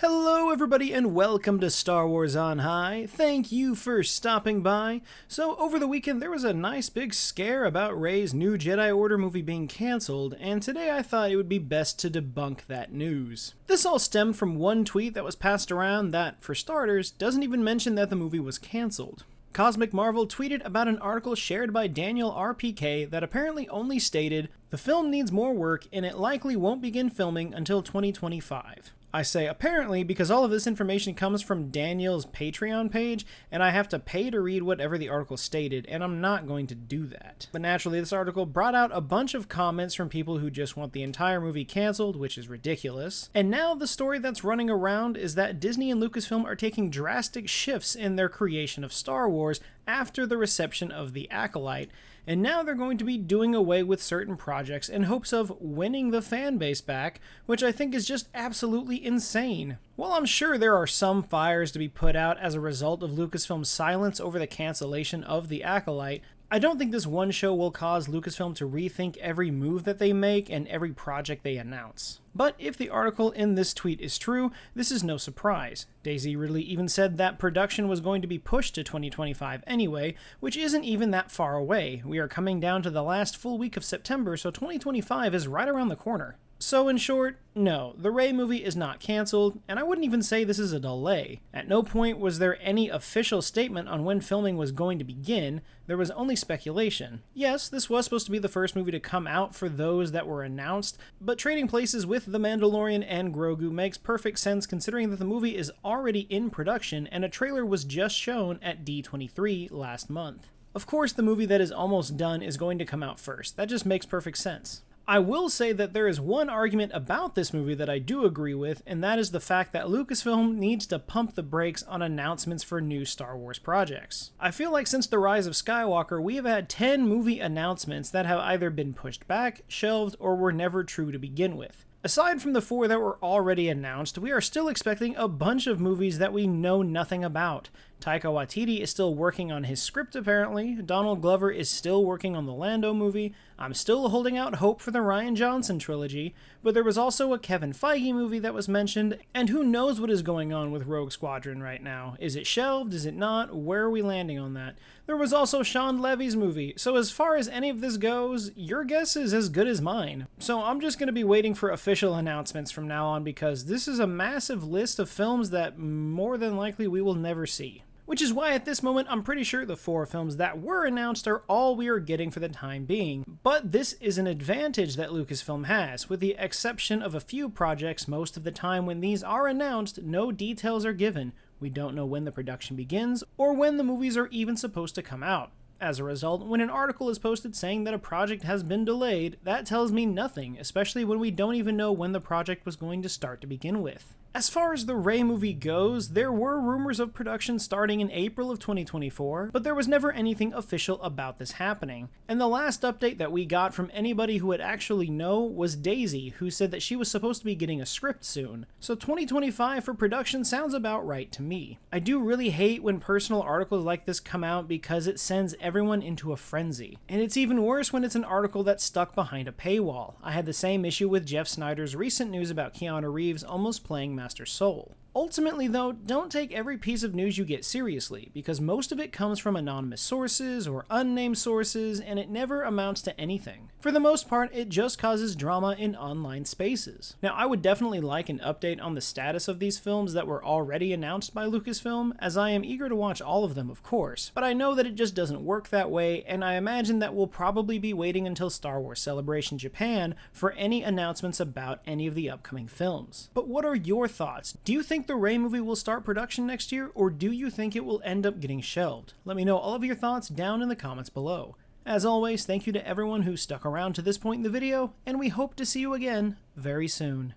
Hello everybody and welcome to Star Wars on High. Thank you for stopping by. So over the weekend there was a nice big scare about Rey's new Jedi Order movie being cancelled, and today I thought it would be best to debunk that news. This all stemmed from one tweet that was passed around that, for starters, doesn't even mention that the movie was cancelled. Cosmic Marvel tweeted about an article shared by Daniel RPK that apparently only stated, "The film needs more work and it likely won't begin filming until 2025. I say apparently because all of this information comes from Daniel's Patreon page, and I have to pay to read whatever the article stated, and I'm not going to do that. But naturally, this article brought out a bunch of comments from people who just want the entire movie canceled, which is ridiculous. And now the story that's running around is that Disney and Lucasfilm are taking drastic shifts in their creation of Star Wars after the reception of The Acolyte, and now they're going to be doing away with certain projects in hopes of winning the fan base back, which I think is just absolutely insane. While I'm sure there are some fires to be put out as a result of Lucasfilm's silence over the cancellation of The Acolyte, I don't think this one show will cause Lucasfilm to rethink every move that they make and every project they announce. But if the article in this tweet is true, this is no surprise. Daisy Ridley even said that production was going to be pushed to 2025 anyway, which isn't even that far away. We are coming down to the last full week of September, so 2025 is right around the corner. So in short, no, the Rey movie is not cancelled, and I wouldn't even say this is a delay. At no point was there any official statement on when filming was going to begin, there was only speculation. Yes, this was supposed to be the first movie to come out for those that were announced, but trading places with The Mandalorian and Grogu makes perfect sense considering that the movie is already in production and a trailer was just shown at D23 last month. Of course, the movie that is almost done is going to come out first, that just makes perfect sense. I will say that there is one argument about this movie that I do agree with, and that is the fact that Lucasfilm needs to pump the brakes on announcements for new Star Wars projects. I feel like since The Rise of Skywalker, we have had 10 movie announcements that have either been pushed back, shelved, or were never true to begin with. Aside from the 4 that were already announced, we are still expecting a bunch of movies that we know nothing about. Taika Waititi is still working on his script apparently, Donald Glover is still working on the Lando movie, I'm still holding out hope for the Rian Johnson trilogy, but there was also a Kevin Feige movie that was mentioned, and who knows what is going on with Rogue Squadron right now. Is it shelved? Is it not? Where are we landing on that? There was also Sean Levy's movie, so as far as any of this goes, your guess is as good as mine. So I'm just going to be waiting for official announcements from now on because this is a massive list of films that more than likely we will never see. Which is why at this moment I'm pretty sure the 4 films that were announced are all we are getting for the time being. But this is an advantage that Lucasfilm has, with the exception of a few projects. Most of the time when these are announced, no details are given. We don't know when the production begins, or when the movies are even supposed to come out. As a result, when an article is posted saying that a project has been delayed, that tells me nothing, especially when we don't even know when the project was going to start to begin with. As far as the Rey movie goes, there were rumors of production starting in April of 2024, but there was never anything official about this happening. And the last update that we got from anybody who would actually know was Daisy, who said that she was supposed to be getting a script soon. So 2025 for production sounds about right to me. I do really hate when personal articles like this come out because it sends everyone into a frenzy. And it's even worse when it's an article that's stuck behind a paywall. I had the same issue with Jeff Snyder's recent news about Keanu Reeves almost playing Master Soul. Ultimately though, don't take every piece of news you get seriously, because most of it comes from anonymous sources or unnamed sources, and it never amounts to anything. For the most part, it just causes drama in online spaces. Now, I would definitely like an update on the status of these films that were already announced by Lucasfilm, as I am eager to watch all of them, of course, but I know that it just doesn't work that way, and I imagine that we'll probably be waiting until Star Wars Celebration Japan for any announcements about any of the upcoming films. But what are your thoughts? Do you think the Rey movie will start production next year, or do you think it will end up getting shelved? Let me know all of your thoughts down in the comments below. As always, thank you to everyone who stuck around to this point in the video, and we hope to see you again very soon.